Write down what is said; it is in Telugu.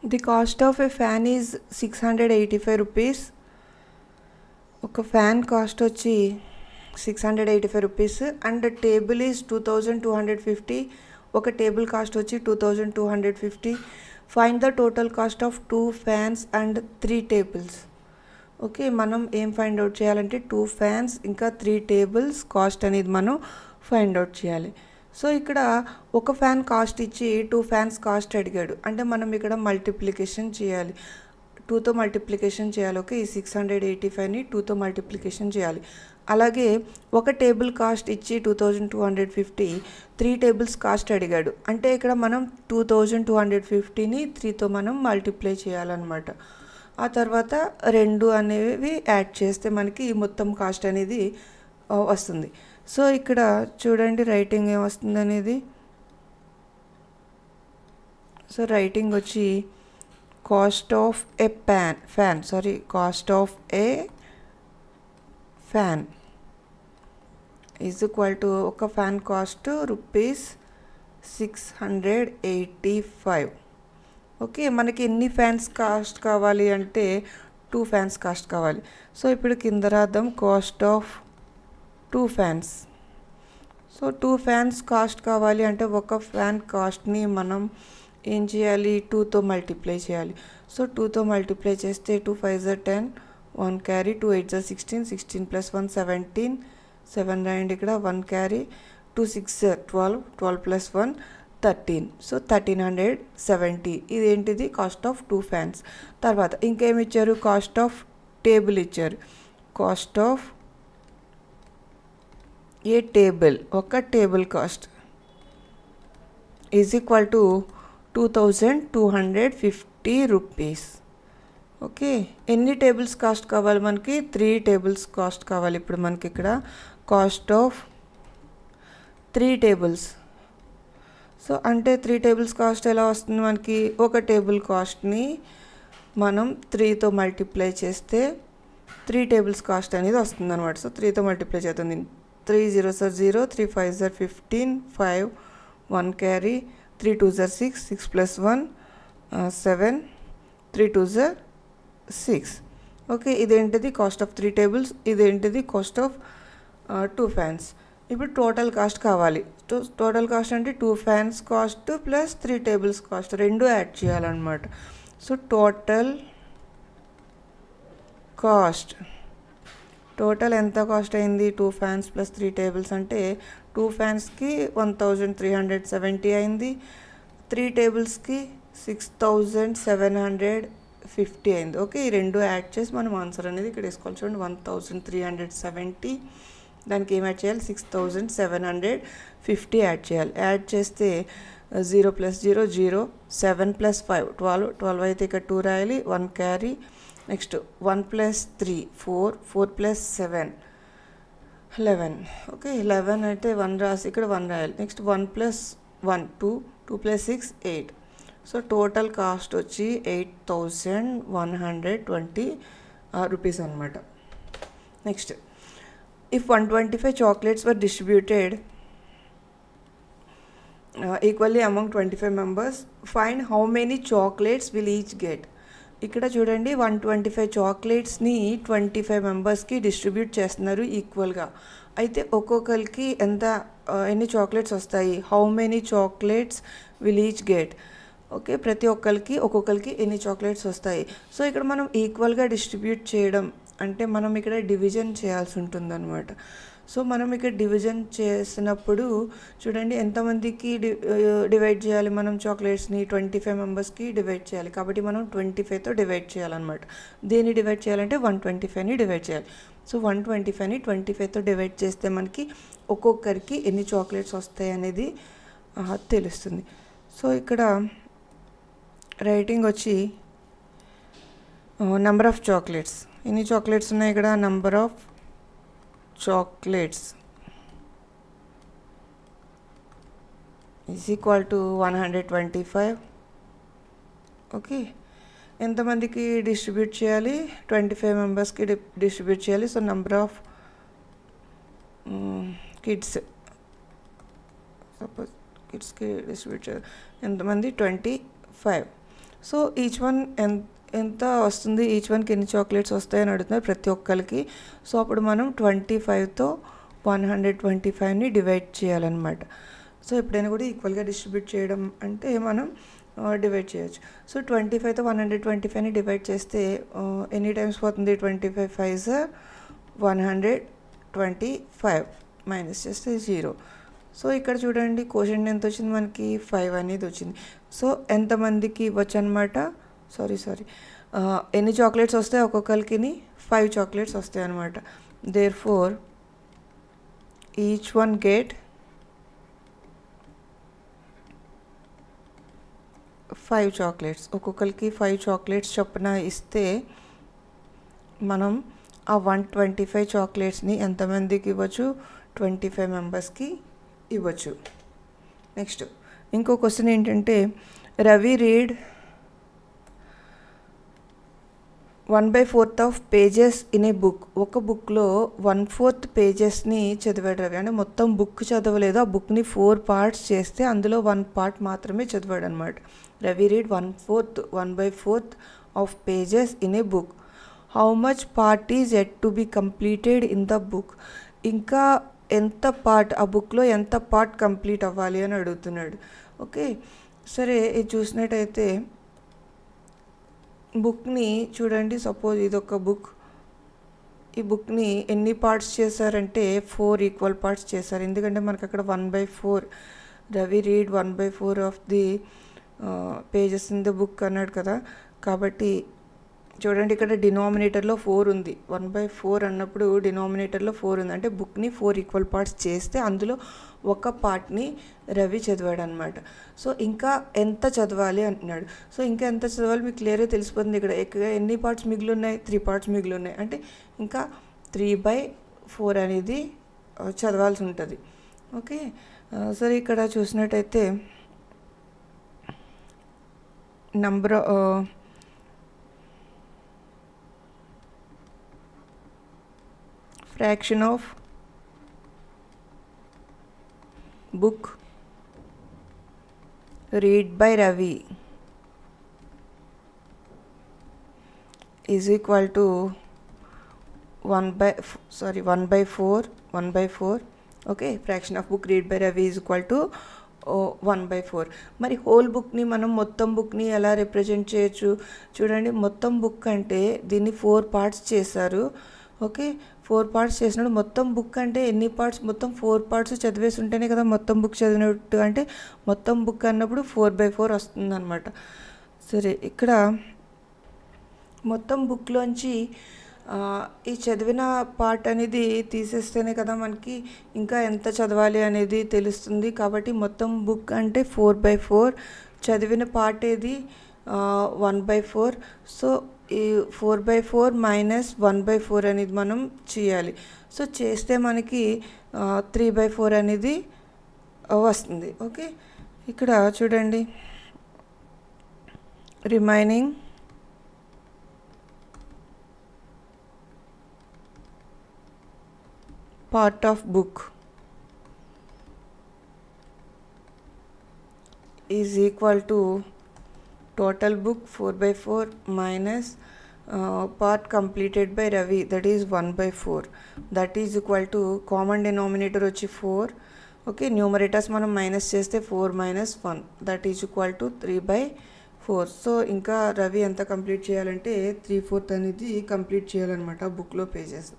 The cost of a fan is 685 rupees. ఒక ఫ్యాన్ కాస్ట్ వచ్చి 685 రూపీస్ అండ్ టేబుల్ ఈజ్ 2250. ఒక టేబుల్ కాస్ట్ వచ్చి 2250. Find the total cost of 2 fans and 3 tables. Okay, మనం ఏం ఫైండ్ అవుట్ చేయాలంటే 2 ఫ్యాన్స్ ఇంకా 3 టేబుల్స్ కాస్ట్ అనేది మనం ఫైండ్ అవుట్ చేయాలి. సో ఇక్కడ ఒక ఫ్యాన్ కాస్ట్ ఇచ్చి 2 ఫ్యాన్స్ కాస్ట్ అడిగాడు అంటే మనం ఇక్కడ మల్టిప్లికేషన్ చేయాలి, 2తో మల్టిప్లికేషన్ చేయాలి. ఓకే, ఈ 685ని 2తో మల్టిప్లికేషన్ చేయాలి. అలాగే ఒక టేబుల్ కాస్ట్ ఇచ్చి 2250, 3 టేబుల్స్ కాస్ట్ అడిగాడు అంటే ఇక్కడ మనం 2250ని 3తో మనం మల్టిప్లై చేయాలన్నమాట. ఆ తర్వాత 2 అనేవి యాడ్ చేస్తే మనకి మొత్తం కాస్ట్ అనేది వస్తుంది. సో ఇక్కడ చూడండి రైటింగ్ ఏమొస్తుంది అనేది. సో రైటింగ్ వచ్చి cost of A fan is equal to ఒక ఫ్యాన్ కాస్ట్ రూపీస్ 685. ఓకే, మనకి ఎన్ని ఫ్యాన్స్ కాస్ట్ కావాలి అంటే 2 ఫ్యాన్స్ కాస్ట్ కావాలి. సో ఇప్పుడు కింద రాద్దాం cost of 2 fans. So 2 fans cost కావాలి అంటే ఒక ఫ్యాన్ కాస్ట్ని మనం ఏం చేయాలి, 2తో మల్టిప్లై చేయాలి. సో 2తో మల్టిప్లై చేస్తే 2 5 10, 1 క్యారీ, 2 8 16, 16 + 1 17, 7 రాయండి ఇక్కడ, 1 క్యారీ, 2 6 12, 12 + 1 13. సో 1370 ఇదేంటిది కాస్ట్ ఆఫ్ 2 ఫ్యాన్స్. తర్వాత ఇంకేమి ఇచ్చారు, కాస్ట్ ఆఫ్ టేబుల్ ఇచ్చారు. కాస్ట్ ఆఫ్ ఏ టేబుల్, ఒక table cost is equal to 2250 rupees. Okay, ఎన్ని టేబుల్స్ కాస్ట్ కావాలి మనకి, 3 టేబుల్స్ కాస్ట్ కావాలి. ఇప్పుడు మనకి ఇక్కడ కాస్ట్ ఆఫ్ 3 టేబుల్స్. సో అంటే 3 టేబుల్స్ కాస్ట్ ఎలా వస్తుంది మనకి, ఒక టేబుల్ కాస్ట్ని మనం 3తో మల్టిప్లై చేస్తే 3 టేబుల్స్ కాస్ట్ అనేది వస్తుంది అనమాట. సో 3తో మల్టిప్లై చేస్తుంది. 3 0 0, 3 5 15, 5, 1 క్యారీ, 3 2 6, 6 + 1 7, 3 2 6. ఓకే, ఇదేంటిది కాస్ట్ ఆఫ్ 3 టేబుల్స్, ఇదేంటిది కాస్ట్ ఆఫ్ 2 ఫ్యాన్స్. ఇప్పుడు టోటల్ కాస్ట్ కావాలి. టోటల్ కాస్ట్ అంటే 2 fans cost plus 3 tables cost రెండు యాడ్ చేయాలన్నమాట. సో టోటల్ కాస్ట్, టోటల్ ఎంత కాస్ట్ అయింది, 2 ఫ్యాన్స్ ప్లస్ 3 టేబుల్స్ అంటే 2 ఫ్యాన్స్కి 1370 అయింది, 3 టేబుల్స్కి 6750 అయింది. ఓకే, ఈ రెండు యాడ్ చేసి మనం ఆన్సర్ అనేది ఇక్కడ వేసుకోవాలి. చూడండి 1370, దానికి ఏం యాడ్ చేయాలి, 6750 యాడ్ చేయాలి. యాడ్ చేస్తే 0 + 0 0, 7 + 5 12, 12 అయితే ఇక్కడ 2 రాయాలి, 1 క్యారీ, నెక్స్ట్ 1 + 3 4, 4 + 7 11. ఓకే, 11 అయితే 1 రాసి ఇక్కడ 1 రాయాలి. నెక్స్ట్ 1 + 1 2, 2 + 6 8. సో టోటల్ కాస్ట్ వచ్చి 8120 రూపీస్ అనమాట. Next, if 125 chocolates were distributed equally among 25 members, find how many chocolates will each get. ఇక్కడ చూడండి 125 చాక్లెట్స్ని 25 మెంబర్స్కి డిస్ట్రిబ్యూట్ చేస్తున్నారు ఈక్వల్గా. అయితే ఒక్కొక్కరికి ఎన్ని చాక్లెట్స్ వస్తాయి, how many chocolates will each get. Okay, ప్రతి ఒక్కొక్కరికి ఎన్ని చాక్లెట్స్ వస్తాయి. సో ఇక్కడ మనం ఈక్వల్గా డిస్ట్రిబ్యూట్ చేయడం అంటే మనం ఇక్కడ డివిజన్ చేయాల్సి ఉంటుంది అనమాట. సో మనం ఇక్కడ డివిజన్ చేసినప్పుడు చూడండి ఎంతమందికి డివైడ్ చేయాలి మనం చాక్లెట్స్ని, 25 మెంబర్స్కి డివైడ్ చేయాలి. కాబట్టి మనం 25తో డివైడ్ చేయాలన్నమాట. దేన్ని డివైడ్ చేయాలంటే 125ని డివైడ్ చేయాలి. సో 125ని 25తో డివైడ్ చేస్తే మనకి ఒక్కొక్కరికి ఎన్ని చాక్లెట్స్ వస్తాయి అనేది తెలుస్తుంది. సో ఇక్కడ రైటింగ్ వచ్చి నెంబర్ ఆఫ్ చాక్లెట్స్, ఎన్ని చాక్లెట్స్ ఉన్నాయి ఇక్కడ, number of chocolates is equal to 125. Okay, ఎంతమందికి డిస్ట్రిబ్యూట్ చేయాలి, 25 మెంబర్స్కి డిస్ట్రిబ్యూట్ చేయాలి. So number of kids, suppose కిడ్స్కి డిస్ట్రిబ్యూట్ చేయాలి ఎంతమంది, 25. సో ఈచ్ వన్ ఎంత వస్తుంది, ఈచ్ వన్కి ఎన్ని చాక్లెట్స్ వస్తాయని అడుగుతున్నారు ప్రతి ఒక్కరికి. సో అప్పుడు మనం 25తో 125ని డివైడ్ చేయాలన్నమాట. సో ఎప్పుడైనా కూడా ఈక్వల్గా డిస్ట్రిబ్యూట్ చేయడం అంటే మనం డివైడ్ చేయొచ్చు. సో 25తో 125ని డివైడ్ చేస్తే ఎన్ని టైమ్స్ పోతుంది, 25 5s 125 మైనస్ చేస్తే 0. సో ఇక్కడ చూడండి క్వశ్చన్ ఎంత వచ్చింది మనకి, 5 అనేది వచ్చింది. సో ఎంతమందికి ఇవ్వచ్చు అనమాట, సారీ ఎన్ని చాక్లెట్స్ వస్తాయి ఒక్కొక్కరికి, 5 చాక్లెట్స్ వస్తాయి అనమాట. There four each one get 5 chocolates. ఒక్కొక్కరికి 5 చాక్లెట్స్ చొప్పున ఇస్తే మనం ఆ 125 చాక్లెట్స్ని ఎంతమందికి ఇవ్వచ్చు, 25 మెంబర్స్కి ఇవ్వచ్చు. నెక్స్ట్ ఇంకో క్వశ్చన్ ఏంటంటే, Ravi read 1/4 of pages in a book. ఒక బుక్లో 1/4 పేజెస్ని చదివాడు రవి. అంటే మొత్తం బుక్ చదవలేదు, ఆ బుక్ని 4 పార్ట్స్ చేస్తే అందులో 1 పార్ట్ మాత్రమే చదివాడు అనమాట. Ravi read 1/4 of pages in a book. How much part is at to be completed in the book. ఇంకా ఎంత పార్ట్, ఆ బుక్లో ఎంత పార్ట్ కంప్లీట్ అవ్వాలి అని అడుగుతున్నాడు. ఓకే, సరే ఇది చూసినట్టయితే బుక్ని చూడండి, సపోజ్ ఇదొక బుక్. ఈ బుక్ని ఎన్ని పార్ట్స్ చేశారంటే 4 ఈక్వల్ పార్ట్స్ చేశారు. ఎందుకంటే మనకు అక్కడ 1/4 Ravi read 1/4 of the pages in the book అన్నాడు కదా. కాబట్టి చూడండి ఇక్కడ డినామినేటర్లో 4 ఉంది. 1/4 అన్నప్పుడు డినామినేటర్లో 4 ఉంది, అంటే బుక్ని 4 ఈక్వల్ పార్ట్స్ చేస్తే అందులో ఒక పార్ట్ని రవి చదివాడు అనమాట. సో ఇంకా ఎంత చదవాలి అంటున్నాడు. సో ఇంకా ఎంత చదవాలి మీకు క్లియర్గా తెలిసిపోతుంది. ఇక్కడ ఎన్ని పార్ట్స్ మిగిలి ఉన్నాయి, 3 పార్ట్స్ మిగిలి ఉన్నాయి, అంటే ఇంకా 3/4 అనేది చదవాల్సి ఉంటుంది. ఓకే, సరే ఇక్కడ చూసినట్టయితే number fraction of book read by Ravi is equal to 1/4. Okay, fraction of book read by Ravi is equal to 1/4. మరి హోల్ బుక్ని మనం మొత్తం బుక్ని ఎలా రిప్రజెంట్ చేయొచ్చు చూడండి. మొత్తం బుక్ అంటే దీన్ని 4 పార్ట్స్ చేశారు. ఓకే, 4 పార్ట్స్ చేసినప్పుడు మొత్తం బుక్ అంటే ఎన్ని పార్ట్స్, మొత్తం 4 పార్ట్స్ చదివేసి ఉంటేనే కదా మొత్తం బుక్ చదివినట్టు. అంటే మొత్తం బుక్ అన్నప్పుడు 4/4 వస్తుంది అనమాట. సరే ఇక్కడ మొత్తం బుక్లోంచి ఈ చదివిన పార్ట్ అనేది తీసేస్తేనే కదా మనకి ఇంకా ఎంత చదవాలి అనేది తెలుస్తుంది. కాబట్టి మొత్తం బుక్ అంటే 4/4, చదివిన పార్ట్ ఏది 1/4. సో ఈ 4/4 మైనస్ 1/4 అనేది మనం చేయాలి. సో చేస్తే మనకి 3/4 అనేది వస్తుంది. ఓకే, ఇక్కడ చూడండి remaining part of book is equal to total book 4/4 minus part completed by Ravi, that is 1/4, that is equal to common denominator వచ్చి 4. ఓకే, న్యూమరేటర్స్ మనం మైనస్ చేస్తే 4 - 1, that is equal to 3/4. So ఇంకా రవి ఎంత కంప్లీట్ చేయాలంటే 3/4 అనేది కంప్లీట్ చేయాలన్నమాట బుక్లో పేజెస్.